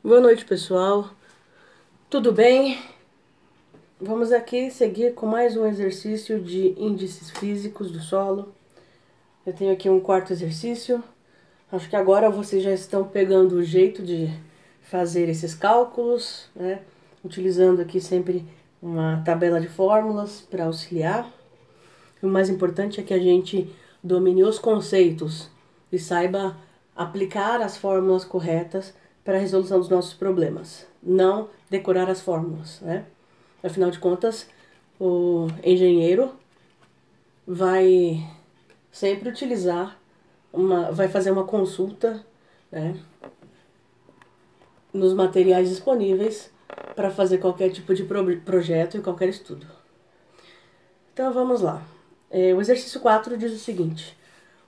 Boa noite, pessoal. Tudo bem? Vamos aqui seguir com mais um exercício de índices físicos do solo. Eu tenho aqui um quarto exercício. Acho que agora vocês já estão pegando o jeito de fazer esses cálculos, né? Utilizando aqui sempre uma tabela de fórmulas para auxiliar. O mais importante é que a gente domine os conceitos e saiba aplicar as fórmulas corretas para a resolução dos nossos problemas, não decorar as fórmulas, né? Afinal de contas, o engenheiro vai sempre utilizar vai fazer uma consulta, né, nos materiais disponíveis para fazer qualquer tipo de projeto e qualquer estudo. Então vamos lá. O exercício 4 diz o seguinte: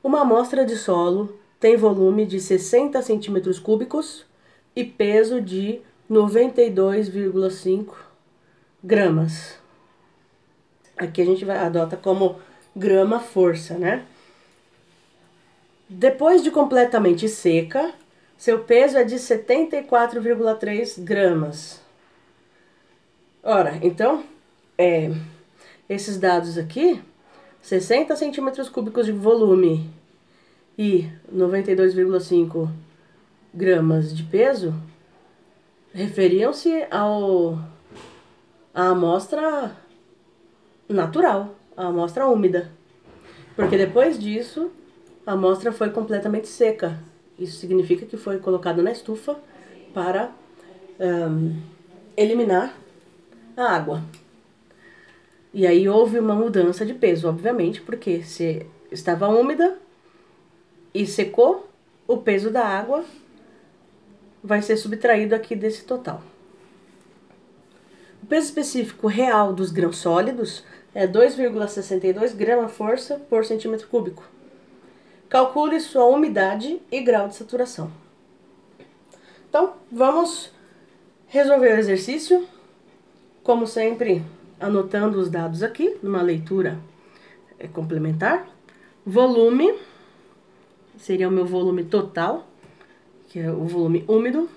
uma amostra de solo tem volume de 60 centímetros cúbicos e peso de 92,5 gramas. Aqui a gente adota como grama força, né? Depois de completamente seca, seu peso é de 74,3 gramas. Ora, então, esses dados aqui, 60 centímetros cúbicos de volume e 92,5 gramas de peso, referiam-se à amostra natural, à amostra úmida. Porque depois disso, a amostra foi completamente seca. Isso significa que foi colocada na estufa para eliminar a água. E aí houve uma mudança de peso, obviamente, porque se estava úmida e secou, o peso da água vai ser subtraído aqui desse total. O peso específico real dos grãos sólidos é 2,62 grama-força por centímetro cúbico. Calcule sua umidade e grau de saturação. Então, vamos resolver o exercício, como sempre, anotando os dados aqui, numa leitura complementar. Volume, seria o meu volume total, que é o volume úmido,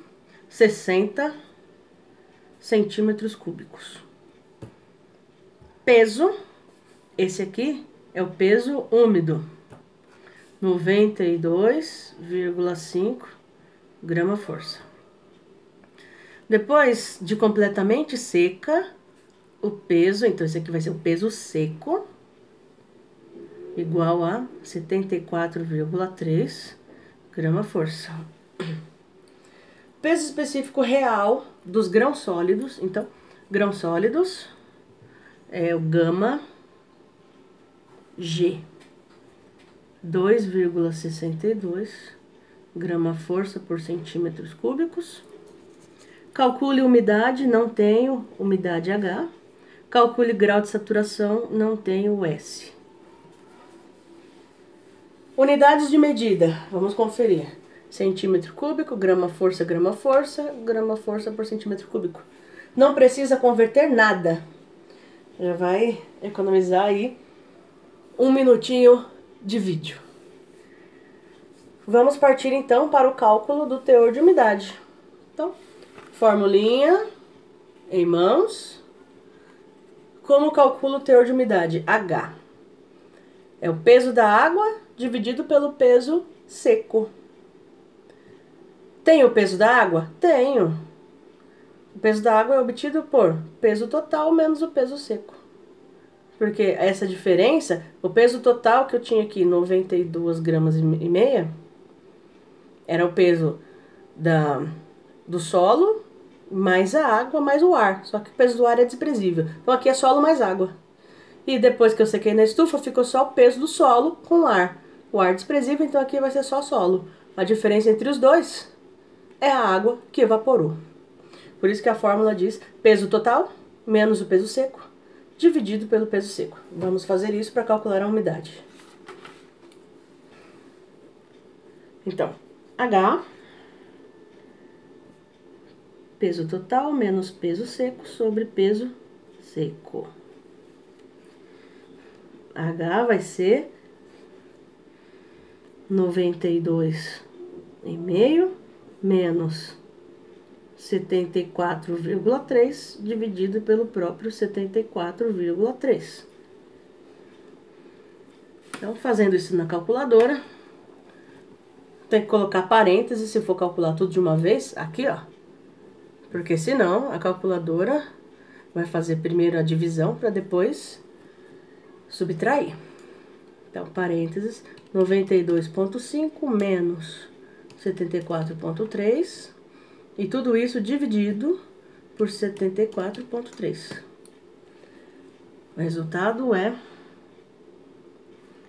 60 centímetros cúbicos. Peso, esse aqui é o peso úmido, 92,5 grama-força. Depois de completamente seca, o peso, então esse aqui vai ser o peso seco, igual a 74,3 grama-força. Peso específico real dos grãos sólidos, então, grãos sólidos é o gama G, 2,62 grama-força por centímetros cúbicos. Calcule umidade, não tenho umidade H. Calcule grau de saturação, não tenho S. Unidades de medida, vamos conferir. Centímetro cúbico, grama-força, grama-força, grama-força por centímetro cúbico. Não precisa converter nada. Já vai economizar aí um minutinho de vídeo. Vamos partir então para o cálculo do teor de umidade. Então, formulinha em mãos. Como calculo o teor de umidade? H. É o peso da água dividido pelo peso seco. Tem o peso da água? Tenho. O peso da água é obtido por peso total menos o peso seco. Porque essa diferença, o peso total que eu tinha aqui, 92 gramas e meia, era o peso do solo, mais a água, mais o ar. Só que o peso do ar é desprezível. Então aqui é solo mais água. E depois que eu sequei na estufa, ficou só o peso do solo com o ar. O ar desprezível, então aqui vai ser só solo. A diferença entre os dois é a água que evaporou. Por isso que a fórmula diz peso total menos o peso seco, dividido pelo peso seco. Vamos fazer isso para calcular a umidade. Então, H, peso total menos peso seco sobre peso seco. H vai ser 92,5 menos 74,3 dividido pelo próprio 74,3. Então, fazendo isso na calculadora, tem que colocar parênteses se for calcular tudo de uma vez, aqui, ó. Porque senão a calculadora vai fazer primeiro a divisão para depois subtrair. Então, parênteses, 92,5 menos 74,3. E tudo isso dividido por 74,3. O resultado é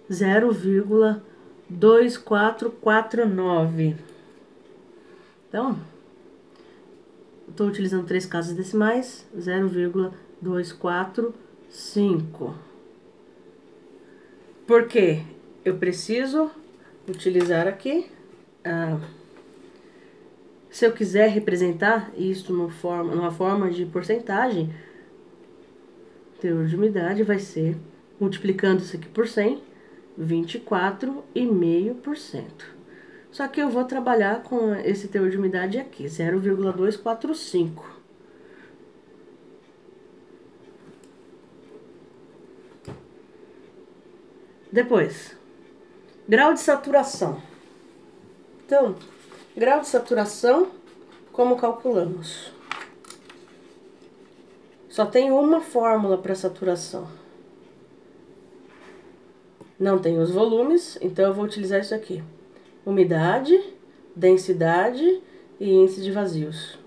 0,2449. Então, estou utilizando 3 casas decimais, 0,245. Porque eu preciso utilizar aqui, se eu quiser representar isso numa forma de porcentagem, teor de umidade vai ser, multiplicando isso aqui por 100, 24,5%. Só que eu vou trabalhar com esse teor de umidade aqui, 0,245. Depois, grau de saturação. Então, grau de saturação, como calculamos? Só tem uma fórmula para saturação. Não tem os volumes, então eu vou utilizar isso aqui. Umidade, densidade e índice de vazios.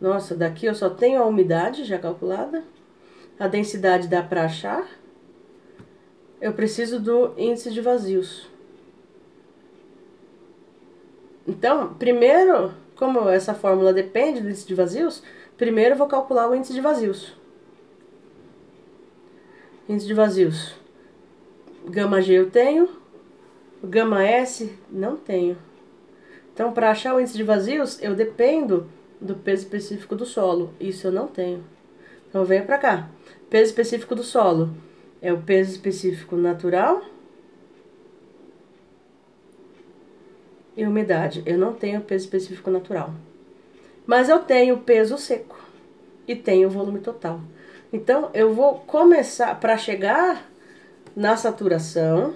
Nossa, daqui eu só tenho a umidade já calculada. A densidade dá para achar. Eu preciso do índice de vazios. Então, primeiro, como essa fórmula depende do índice de vazios, primeiro eu vou calcular o índice de vazios. Índice de vazios. Gama G eu tenho, gama S não tenho. Então, para achar o índice de vazios, eu dependo do peso específico do solo. Isso eu não tenho. Então, eu venho para cá. Peso específico do solo é o peso específico natural e umidade. Eu não tenho peso específico natural. Mas eu tenho peso seco e tenho volume total. Então, eu vou começar, para chegar na saturação,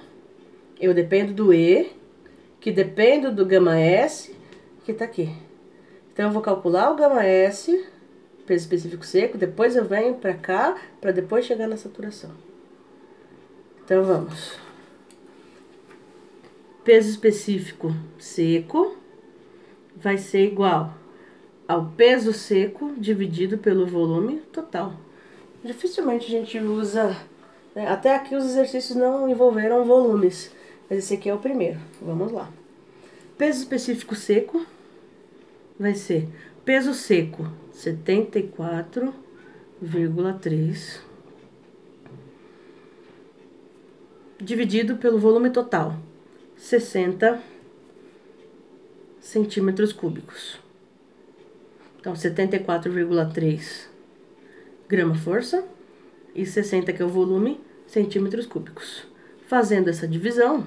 eu dependo do E, que depende do gama S, que tá aqui. Então, eu vou calcular o gama S, peso específico seco, depois eu venho para cá, para depois chegar na saturação. Então, vamos. Peso específico seco vai ser igual ao peso seco dividido pelo volume total. Dificilmente a gente usa, né? Até aqui os exercícios não envolveram volumes, mas esse aqui é o primeiro. Vamos lá. Peso específico seco vai ser peso seco 74,3 dividido pelo volume total, 60 centímetros cúbicos. Então, 74,3 grama-força e 60, que é o volume, centímetros cúbicos. Fazendo essa divisão,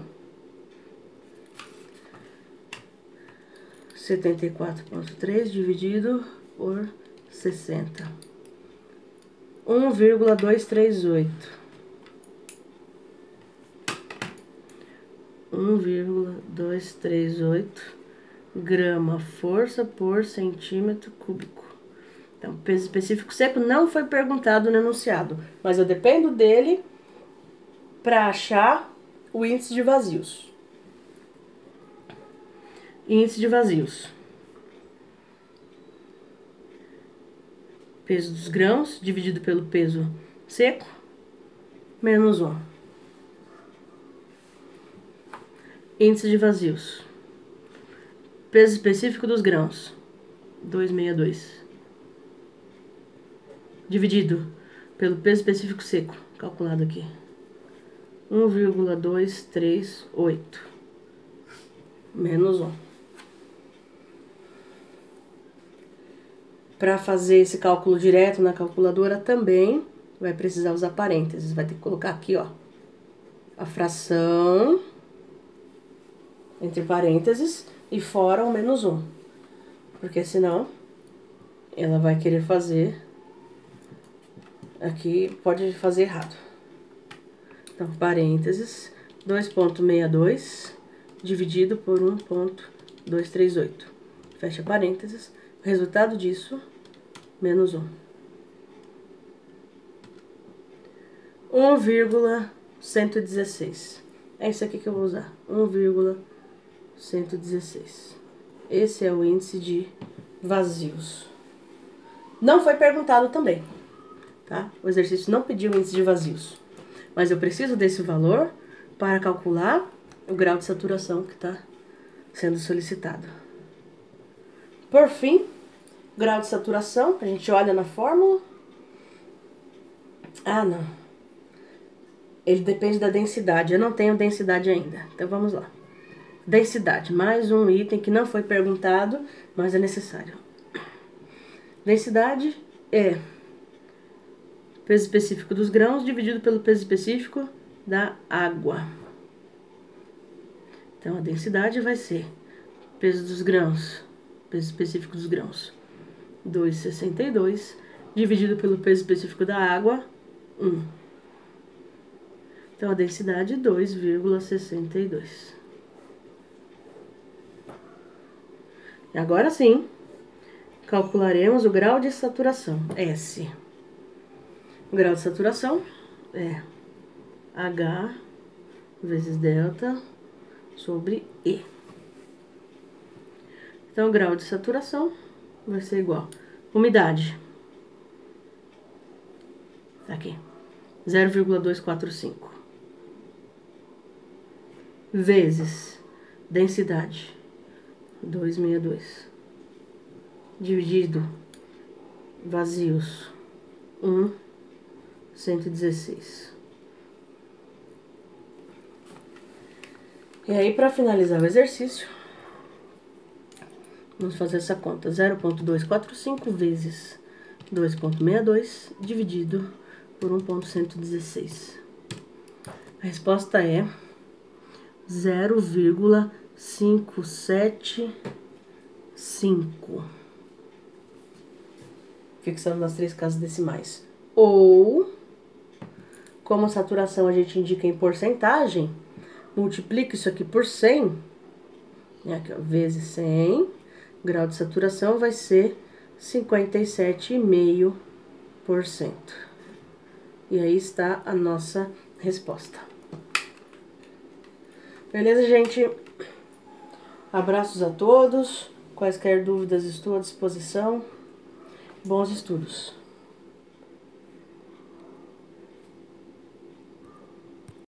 74,3 dividido por 60. 1,238. 1,238 grama-força por centímetro cúbico. Então, peso específico seco não foi perguntado no enunciado, mas eu dependo dele para achar o índice de vazios. Índice de vazios. Peso dos grãos dividido pelo peso seco, menos 1. Índice de vazios. Peso específico dos grãos, 262. Dividido pelo peso específico seco, calculado aqui, 1,238. Menos 1. Para fazer esse cálculo direto na calculadora também vai precisar usar parênteses. Vai ter que colocar aqui, ó, a fração entre parênteses e fora o menos 1. Porque senão ela vai querer fazer... Aqui pode fazer errado. Então, parênteses, 2,62 dividido por 1,238. Fecha parênteses. O resultado disso, menos 1. 1,116. É isso aqui que eu vou usar. 1,116. Esse é o índice de vazios. Não foi perguntado também, tá? O exercício não pediu índice de vazios. Mas eu preciso desse valor para calcular o grau de saturação que está sendo solicitado. Por fim, grau de saturação, a gente olha na fórmula. Ah, não. Ele depende da densidade. Eu não tenho densidade ainda. Então, vamos lá. Densidade, mais um item que não foi perguntado, mas é necessário. Densidade é peso específico dos grãos dividido pelo peso específico da água. Então, a densidade vai ser peso dos grãos, peso específico dos grãos, 2,62, dividido pelo peso específico da água, 1. Então, a densidade, 2,62. Agora sim, calcularemos o grau de saturação, S. O grau de saturação é H vezes delta sobre E. Então, o grau de saturação vai ser igual. Umidade. Aqui. 0,245. Vezes densidade. 262. Dividido. Vazios. 116. E aí, para finalizar o exercício, vamos fazer essa conta. 0,245 vezes 2,62 dividido por 1,116. A resposta é 0,575. Fixando nas 3 casas decimais. Ou, como a saturação a gente indica em porcentagem, multiplica isso aqui por 100, aqui, ó, vezes 100, o grau de saturação vai ser 57,5%. E aí está a nossa resposta. Beleza, gente? Abraços a todos. Quaisquer dúvidas, estou à disposição. Bons estudos.